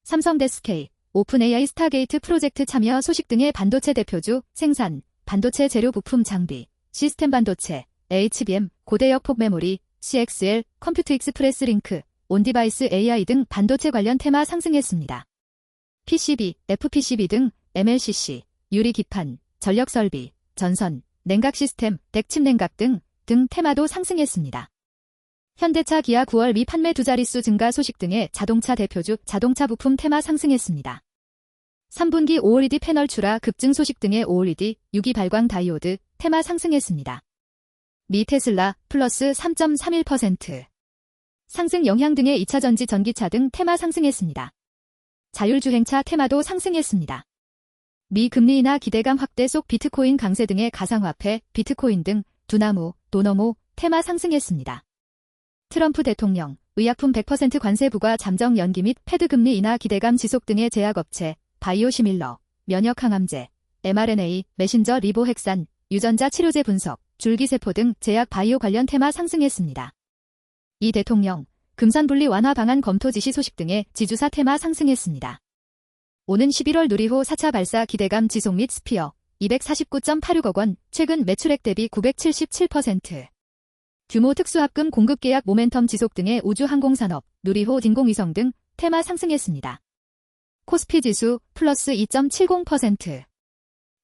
삼성 SK, 오픈AI 스타게이트 프로젝트 참여 소식 등의 반도체 대표주, 생산, 반도체 재료 부품 장비, 시스템 반도체, HBM, 고대역 폭 메모리, CXL, 컴퓨트 익스프레스 링크, 온디바이스 AI 등 반도체 관련 테마 상승했습니다. PCB, FPCB 등 MLCC, 유리 기판, 전력 설비, 전선, 냉각 시스템, 덱칩 냉각 등 테마도 상승했습니다. 현대차 기아 9월 미 판매 두 자릿수 증가 소식 등의 자동차 대표주, 자동차 부품 테마 상승했습니다. 3분기 OLED 패널 출하 급증 소식 등의 OLED, 유기 발광 다이오드, 테마 상승했습니다. 미 테슬라, 플러스 3.31%. 상승 영향 등의 2차 전지 전기차 등 테마 상승했습니다. 자율주행차 테마도 상승했습니다. 미 금리 인하 기대감 확대 속 비트코인 강세 등의 가상화폐, 비트코인 등 두나무, 도너모, 테마 상승했습니다. 트럼프 대통령, 의약품 100% 관세 부과 잠정 연기 및 패드 금리 인하 기대감 지속 등의 제약업체, 바이오시밀러, 면역 항암제, mRNA, 메신저 리보핵산, 유전자 치료제 분석, 줄기세포 등 제약 바이오 관련 테마 상승했습니다. 이 대통령, 금산분리 완화 방안 검토 지시 소식 등의 지주사 테마 상승했습니다. 오는 11월 누리호 4차 발사 기대감 지속 및 스피어, 249.86억 원, 최근 매출액 대비 977%. 규모 특수합금 공급 계약 모멘텀 지속 등의 우주항공산업, 누리호 인공위성 등 테마 상승했습니다. 코스피 지수 플러스 2.70%.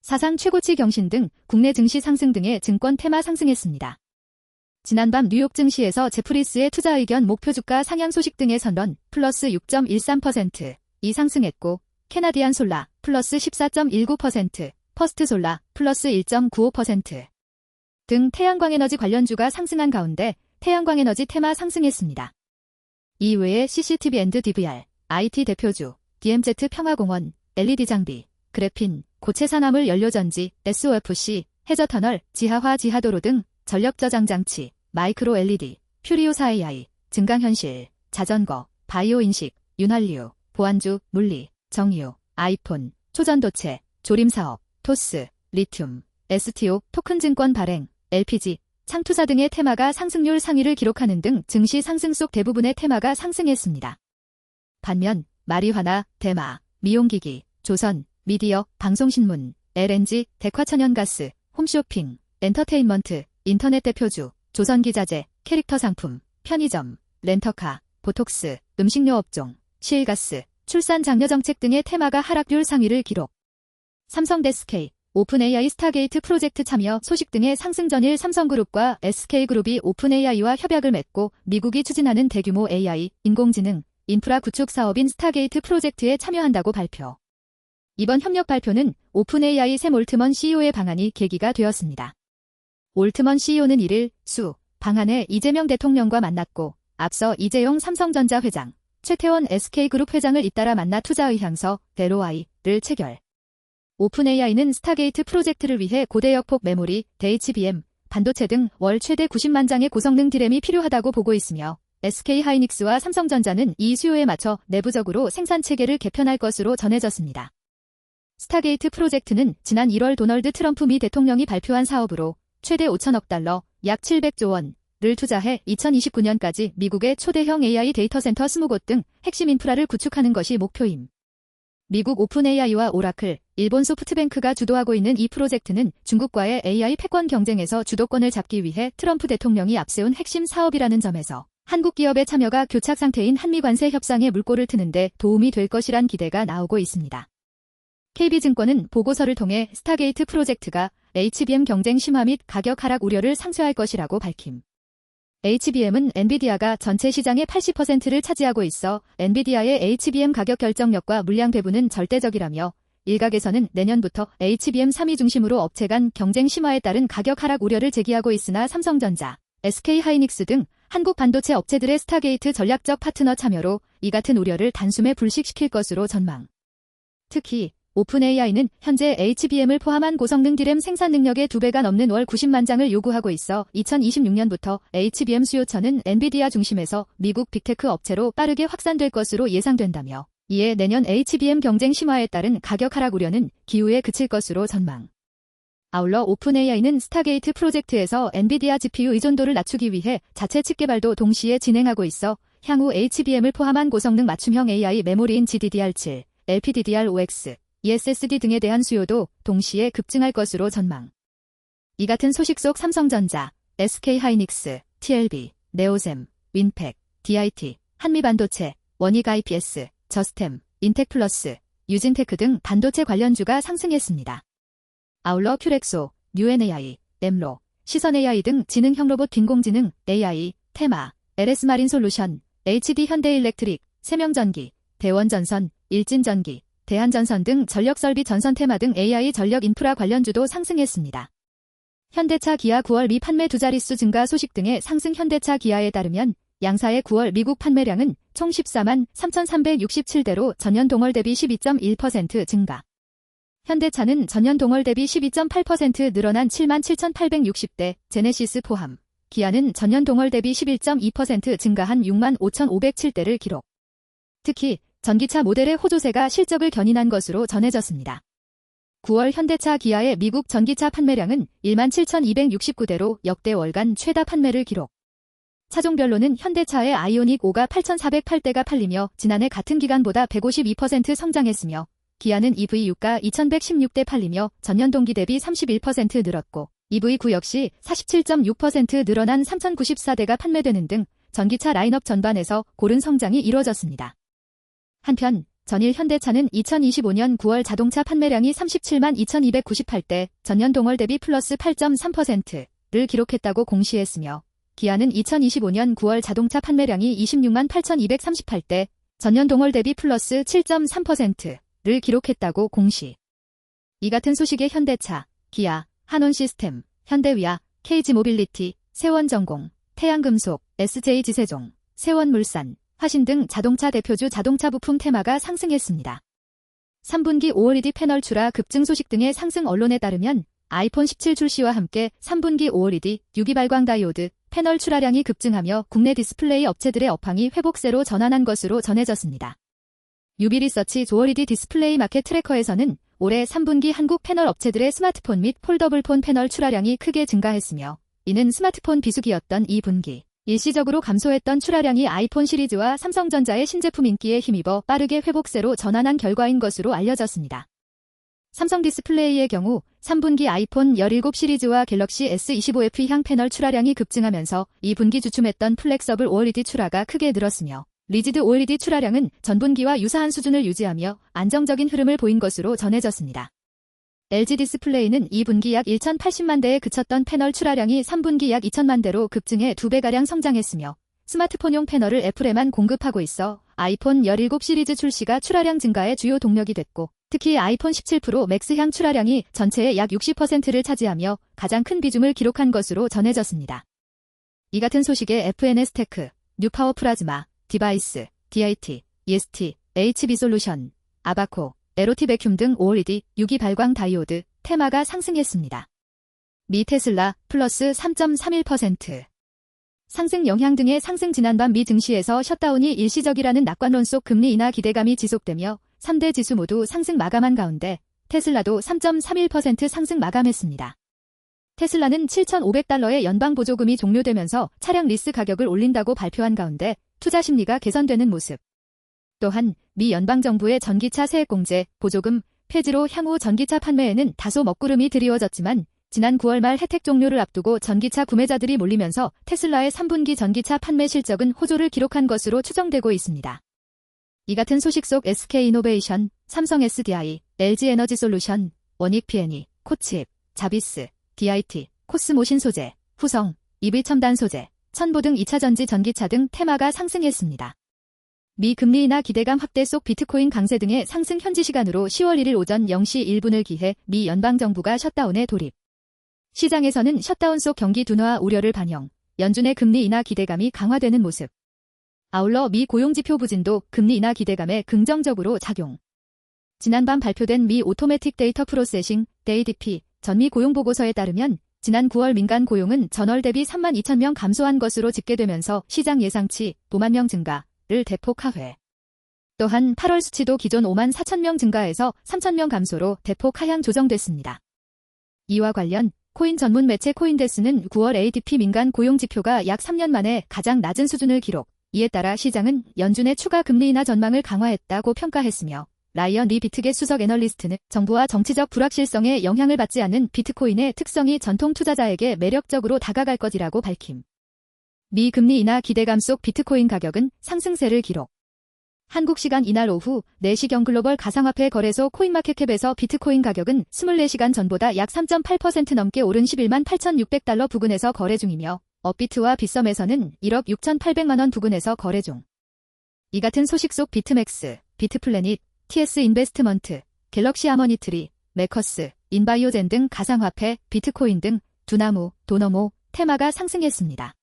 사상 최고치 경신 등 국내 증시 상승 등의 증권 테마 상승했습니다. 지난밤 뉴욕 증시에서 제프리스의 투자 의견 목표 주가 상향 소식 등의 선런 플러스 6.13%, 이 상승했고 캐나디안 솔라 플러스 14.19%, 퍼스트 솔라 플러스 1.95% 등 태양광에너지 관련주가 상승한 가운데 태양광에너지 테마 상승했습니다. 이외에 CCTV 앤드 DVR, IT 대표주, DMZ 평화공원, LED 장비, 그래핀, 고체산화물 연료전지, SOFC, 해저터널, 지하화 지하도로 등 전력저장장치, 마이크로 LED, 퓨리오사 AI, 증강현실, 자전거, 바이오 인식, 윤활유, 보안주, 물리, 정유, 아이폰, 초전도체, 조림사업, 토스, 리튬, STO, 토큰증권 발행, LPG, 창투사 등의 테마가 상승률 상위를 기록하는 등 증시 상승 속 대부분의 테마가 상승했습니다. 반면 마리화나, 대마, 미용기기, 조선, 미디어, 방송신문, LNG, dek화천연가스, 홈쇼핑, 엔터테인먼트, 인터넷 대표주, 조선기자재, 캐릭터 상품, 편의점, 렌터카, 보톡스, 음식료 업종, 시일가스, 출산 장려 정책 등의 테마가 하락률 상위를 기록. 삼성 SK, 오픈AI 스타게이트 프로젝트 참여 소식 등의 상승 전일 삼성그룹과 SK그룹이 오픈AI와 협약을 맺고 미국이 추진하는 대규모 AI, 인공지능, 인프라 구축 사업인 스타게이트 프로젝트에 참여한다고 발표. 이번 협력 발표는 오픈AI 샘 올트먼 CEO의 방한이 계기가 되었습니다. 올트먼 CEO는 1일 방한에 이재명 대통령과 만났고 앞서 이재용 삼성전자 회장, 최태원 SK그룹 회장을 잇따라 만나 투자 의향서, LOI를 체결. 오픈AI는 스타게이트 프로젝트를 위해 고대역폭 메모리, HBM, 반도체 등 월 최대 90만 장의 고성능 디램이 필요하다고 보고 있으며 SK하이닉스와 삼성전자는 이 수요에 맞춰 내부적으로 생산체계를 개편할 것으로 전해졌습니다. 스타게이트 프로젝트는 지난 1월 도널드 트럼프 미 대통령이 발표한 사업으로 최대 5천억 달러, 약 700조 원을 투자해 2029년까지 미국의 초대형 AI 데이터 센터 20곳 등 핵심 인프라를 구축하는 것이 목표임. 미국 오픈AI와 오라클, 일본 소프트뱅크가 주도하고 있는 이 프로젝트는 중국과의 AI 패권 경쟁에서 주도권을 잡기 위해 트럼프 대통령이 앞세운 핵심 사업이라는 점에서 한국 기업의 참여가 교착 상태인 한미 관세 협상에 물꼬를 트는데 도움이 될 것이란 기대가 나오고 있습니다. KB증권은 보고서를 통해 스타게이트 프로젝트가 HBM 경쟁 심화 및 가격 하락 우려를 상쇄할 것이라고 밝힘. HBM은 엔비디아가 전체 시장의 80%를 차지하고 있어 엔비디아의 HBM 가격 결정력과 물량 배분은 절대적이라며 일각에서는 내년부터 HBM 3위 중심으로 업체 간 경쟁 심화에 따른 가격 하락 우려를 제기하고 있으나 삼성전자, SK하이닉스 등 한국 반도체 업체들의 스타게이트 전략적 파트너 참여로 이 같은 우려를 단숨에 불식시킬 것으로 전망. 특히 오픈AI는 현재 HBM을 포함한 고성능 디램 생산 능력의 2배가 넘는 월 90만 장을 요구하고 있어 2026년부터 HBM 수요처는 엔비디아 중심에서 미국 빅테크 업체로 빠르게 확산될 것으로 예상된다며 이에 내년 HBM 경쟁 심화에 따른 가격 하락 우려는 기후에 그칠 것으로 전망. 아울러 오픈AI는 스타게이트 프로젝트에서 엔비디아 GPU 의존도를 낮추기 위해 자체 칩 개발도 동시에 진행하고 있어 향후 HBM을 포함한 고성능 맞춤형 AI 메모리인 GDDR7, LPDDR5X, eSSD 등에 대한 수요도 동시에 급증할 것으로 전망. 이 같은 소식 속 삼성전자, SK하이닉스, TLB, 네오셈, 윈팩, DIT, 한미반도체, 원익 IPS, 저스템, 인텍플러스, 유진테크 등 반도체 관련주가 상승했습니다. 아울러 큐렉소, 뉴엔AI, 엠로, 시선AI 등 지능형 로봇 인공지능, AI, 테마, LS마린솔루션, HD현대일렉트릭, 세명전기, 대원전선, 일진전기, 대한전선 등 전력설비 전선 테마 등 AI 전력 인프라 관련주도 상승했습니다. 현대차 기아 9월 미 판매 두 자릿수 증가 소식 등의 상승. 현대차 기아에 따르면 양사의 9월 미국 판매량은 총 14만 3,367대로 전년 동월 대비 12.1% 증가. 현대차는 전년 동월 대비 12.8% 늘어난 7만 7,860대, 제네시스 포함. 기아는 전년 동월 대비 11.2% 증가한 6만 5,507대를 기록. 특히 전기차 모델의 호조세가 실적을 견인한 것으로 전해졌습니다. 9월 현대차 기아의 미국 전기차 판매량은 1만 7,269대로 역대 월간 최다 판매를 기록. 차종별로는 현대차의 아이오닉 5가 8,408대가 팔리며 지난해 같은 기간보다 152% 성장했으며 기아는 EV6가 2,116대 팔리며 전년 동기 대비 31% 늘었고 EV9 역시 47.6% 늘어난 3,094대가 판매되는 등 전기차 라인업 전반에서 고른 성장이 이루어졌습니다. 한편 전일 현대차는 2025년 9월 자동차 판매량이 37만 2,298대, 전년 동월 대비 플러스 8.3%를 기록했다고 공시했으며 기아는 2025년 9월 자동차 판매량이 26만 8,238대, 전년 동월 대비 플러스 7.3%를 기록했다고 공시. 이 같은 소식에 현대차, 기아, 한온시스템, 현대위아, KG모빌리티, 세원전공, 태양금속, SJ지세종, 세원물산, 화신 등 자동차 대표주 자동차 부품 테마가 상승했습니다. 3분기 OLED 패널 출하 급증 소식 등의 상승. 언론에 따르면 아이폰 17 출시와 함께 3분기 OLED, 유비 발광 다이오드, 패널 출하량이 급증하며 국내 디스플레이 업체들의 업황이 회복세로 전환한 것으로 전해졌습니다. 유비리서치 OLED 디스플레이 마켓 트래커에서는 올해 3분기 한국 패널 업체들의 스마트폰 및 폴더블폰 패널 출하량이 크게 증가했으며 이는 스마트폰 비수기였던 2분기. 일시적으로 감소했던 출하량이 아이폰 시리즈와 삼성전자의 신제품 인기에 힘입어 빠르게 회복세로 전환한 결과인 것으로 알려졌습니다. 삼성 디스플레이의 경우 3분기 아이폰 17 시리즈와 갤럭시 S25F향 패널 출하량이 급증하면서 2분기 주춤했던 플렉서블 OLED 출하가 크게 늘었으며 리지드 OLED 출하량은 전분기와 유사한 수준을 유지하며 안정적인 흐름을 보인 것으로 전해졌습니다. LG 디스플레이는 2분기 약 1,080만 대에 그쳤던 패널 출하량이 3분기 약 2,000만 대로 급증해 2배가량 성장했으며 스마트폰용 패널을 애플에만 공급하고 있어 아이폰 17 시리즈 출시가 출하량 증가의 주요 동력이 됐고 특히 아이폰 17 프로 맥스향 출하량이 전체의 약 60%를 차지하며 가장 큰 비중을 기록한 것으로 전해졌습니다. 이 같은 소식에 FNS테크, 뉴파워 플라즈마, 디바이스, DIT, EST, HB솔루션, 아바코, 에로티 베큐um 등 OLED, 유기 발광 다이오드, 테마가 상승했습니다. 미 테슬라, 플러스 3.31%. 상승 영향 등의 상승. 지난밤 미 증시에서 셧다운이 일시적이라는 낙관론 속 금리 인하 기대감이 지속되며 3대 지수 모두 상승 마감한 가운데 테슬라도 3.31% 상승 마감했습니다. 테슬라는 $7,500의 연방 보조금이 종료되면서 차량 리스 가격을 올린다고 발표한 가운데 투자 심리가 개선되는 모습. 또한 미 연방정부의 전기차 세액공제, 보조금, 폐지로 향후 전기차 판매에는 다소 먹구름이 드리워졌지만 지난 9월 말 혜택 종료를 앞두고 전기차 구매자들이 몰리면서 테슬라의 3분기 전기차 판매 실적은 호조를 기록한 것으로 추정되고 있습니다. 이 같은 소식 속 SK이노베이션, 삼성 SDI, LG에너지솔루션, 원익 P&E, 코치입, 자비스, DIT, 코스모 신소재, 후성, EV첨단 소재, 천보 등 2차전지 전기차 등 테마가 상승했습니다. 미 금리 인하 기대감 확대 속 비트코인 강세 등의 상승. 현지 시간으로 10월 1일 오전 0시 1분을 기해 미 연방정부가 셧다운에 돌입. 시장에서는 셧다운 속 경기 둔화 우려를 반영, 연준의 금리 인하 기대감이 강화되는 모습. 아울러 미 고용지표 부진도 금리 인하 기대감에 긍정적으로 작용. 지난밤 발표된 미 오토매틱 데이터 프로세싱, ADP, 전미 고용보고서에 따르면 지난 9월 민간 고용은 전월 대비 3만 2천 명 감소한 것으로 집계되면서 시장 예상치 5만 명 증가를 대폭 하회. 또한 8월 수치도 기존 5만 4천 명 증가해서 3천 명 감소로 대폭 하향 조정됐습니다. 이와 관련 코인 전문 매체 코인데스는 9월 ADP 민간 고용 지표가 약 3년 만에 가장 낮은 수준을 기록, 이에 따라 시장은 연준의 추가 금리 인하 전망을 강화했다고 평가했으며 라이언 리 비트겟 수석 애널리스트는 정부와 정치적 불확실성에 영향을 받지 않는 비트코인의 특성이 전통 투자자에게 매력적으로 다가갈 것이라고 밝힘. 미 금리 인하 기대감 속 비트코인 가격은 상승세를 기록. 한국 시간 이날 오후 4시경 글로벌 가상화폐 거래소 코인마켓캡에서 비트코인 가격은 24시간 전보다 약 3.8% 넘게 오른 11만 8,600달러 부근에서 거래 중이며 업비트와 빗썸에서는 1억 6,800만 원 부근에서 거래 중. 이 같은 소식 속 비트맥스, 비트플래닛, TS 인베스트먼트, 갤럭시 하머니트리, 메커스, 인바이오젠 등 가상화폐, 비트코인 등 두나무, 도너모, 테마가 상승했습니다.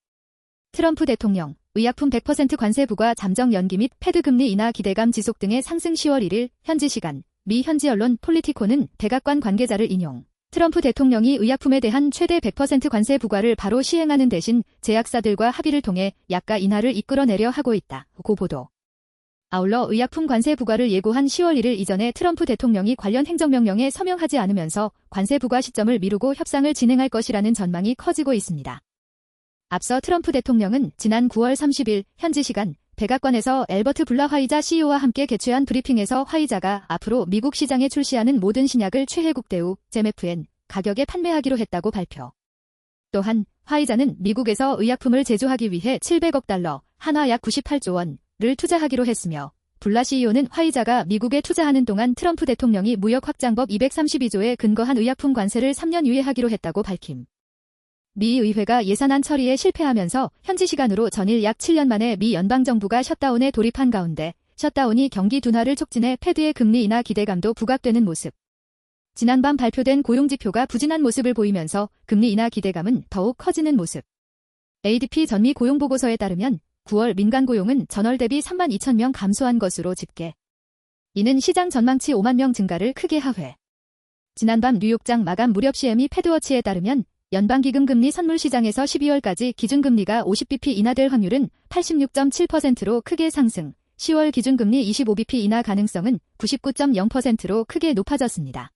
트럼프 대통령, 의약품 100% 관세 부과 잠정 연기 및 패드 금리 인하 기대감 지속 등의 상승 10월 1일 현지 시간 미 현지 언론 폴리티코는 백악관 관계자를 인용. 트럼프 대통령이 의약품에 대한 최대 100% 관세 부과를 바로 시행하는 대신 제약사들과 합의를 통해 약가 인하를 이끌어내려 하고 있다고 보도. 아울러 의약품 관세 부과를 예고한 10월 1일 이전에 트럼프 대통령이 관련 행정명령에 서명하지 않으면서 관세 부과 시점을 미루고 협상을 진행할 것이라는 전망이 커지고 있습니다. 앞서 트럼프 대통령은 지난 9월 30일 현지 시간 백악관에서 앨버트 블라 화이자 CEO와 함께 개최한 브리핑에서 화이자가 앞으로 미국 시장에 출시하는 모든 신약을 최혜국 대우, 제메프엔 가격에 판매하기로 했다고 발표. 또한 화이자는 미국에서 의약품을 제조하기 위해 700억 달러, 한화 약 98조 원을 투자하기로 했으며 블라 CEO는 화이자가 미국에 투자하는 동안 트럼프 대통령이 무역 확장법 232조에 근거한 의약품 관세를 3년 유예하기로 했다고 밝힘. 미 의회가 예산안 처리에 실패하면서 현지 시간으로 전일 약 7년 만에 미 연방정부가 셧다운에 돌입한 가운데 셧다운이 경기 둔화를 촉진해 패드의 금리 인하 기대감도 부각되는 모습. 지난밤 발표된 고용지표가 부진한 모습을 보이면서 금리 인하 기대감은 더욱 커지는 모습. ADP 전미 고용보고서에 따르면 9월 민간 고용은 전월 대비 3만 2천 명 감소한 것으로 집계. 이는 시장 전망치 5만 명 증가를 크게 하회. 지난밤 뉴욕장 마감 무렵 CME 패드워치에 따르면 연방기금 금리 선물 시장에서 12월까지 기준금리가 50bp 인하될 확률은 86.7%로 크게 상승, 10월 기준금리 25bp 인하 가능성은 99.0%로 크게 높아졌습니다.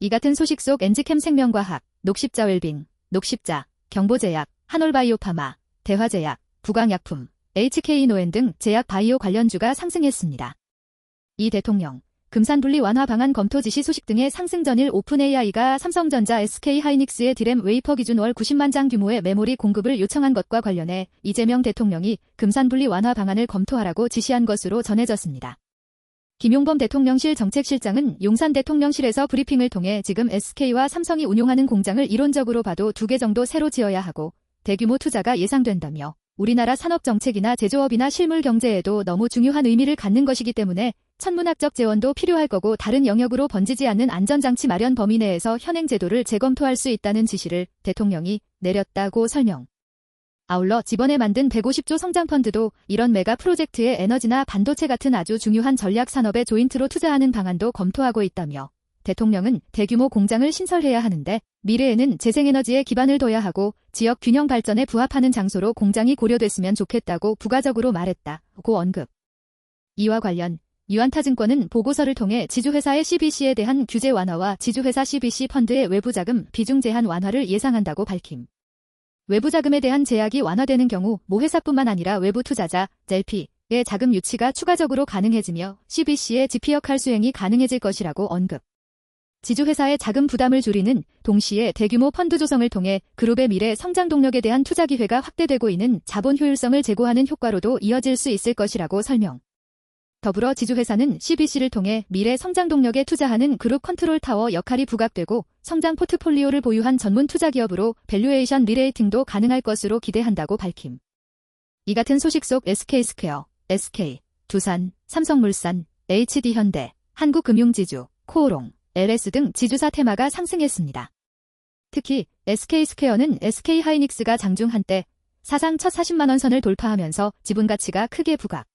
이 같은 소식 속 엔지캠 생명과학, 녹십자 웰빙, 녹십자, 경보제약, 한올바이오파마, 대화제약, 부강약품, HK노엔 등 제약 바이오 관련주가 상승했습니다. 이 대통령, 금산분리 완화 방안 검토 지시 소식 등의 상승 전일 오픈AI가 삼성전자 SK하이닉스의 디램 웨이퍼 기준 월 90만 장 규모의 메모리 공급을 요청한 것과 관련해 이재명 대통령이 금산분리 완화 방안을 검토하라고 지시한 것으로 전해졌습니다. 김용범 대통령실 정책실장은 용산 대통령실에서 브리핑을 통해 지금 SK와 삼성이 운용하는 공장을 이론적으로 봐도 2개 정도 새로 지어야 하고 대규모 투자가 예상된다며 우리나라 산업정책이나 제조업이나 실물 경제에도 너무 중요한 의미를 갖는 것이기 때문에 천문학적 재원도 필요할 거고 다른 영역으로 번지지 않는 안전장치 마련 범위 내에서 현행 제도를 재검토할 수 있다는 지시를 대통령이 내렸다고 설명. 아울러 지번에 만든 150조 성장펀드도 이런 메가 프로젝트에 에너지나 반도체 같은 아주 중요한 전략 산업에 조인트로 투자하는 방안도 검토하고 있다며 대통령은 대규모 공장을 신설해야 하는데 미래에는 재생에너지에 기반을 둬야 하고 지역 균형 발전에 부합하는 장소로 공장이 고려됐으면 좋겠다고 부가적으로 말했다고 언급. 이와 관련 유안타증권은 보고서를 통해 지주회사의 CBC에 대한 규제 완화와 지주회사 CBC 펀드의 외부자금 비중 제한 완화를 예상한다고 밝힘. 외부자금에 대한 제약이 완화되는 경우 모 회사뿐만 아니라 외부 투자자, LP의 자금 유치가 추가적으로 가능해지며 CBC의 지피 역할 수행이 가능해질 것이라고 언급. 지주회사의 자금 부담을 줄이는 동시에 대규모 펀드 조성을 통해 그룹의 미래 성장 동력에 대한 투자 기회가 확대되고 있는 자본 효율성을 제고하는 효과로도 이어질 수 있을 것이라고 설명. 더불어 지주회사는 CBC를 통해 미래 성장 동력에 투자하는 그룹 컨트롤 타워 역할이 부각되고 성장 포트폴리오를 보유한 전문 투자 기업으로 밸류에이션 리레이팅도 가능할 것으로 기대한다고 밝힘. 이 같은 소식 속 SK스퀘어, SK, 두산, 삼성물산, HD현대, 한국금융지주, 코오롱, LS 등 지주사 테마가 상승했습니다. 특히 SK스퀘어는 SK하이닉스가 장중 한때 사상 첫 40만 원 선을 돌파하면서 지분 가치가 크게 부각.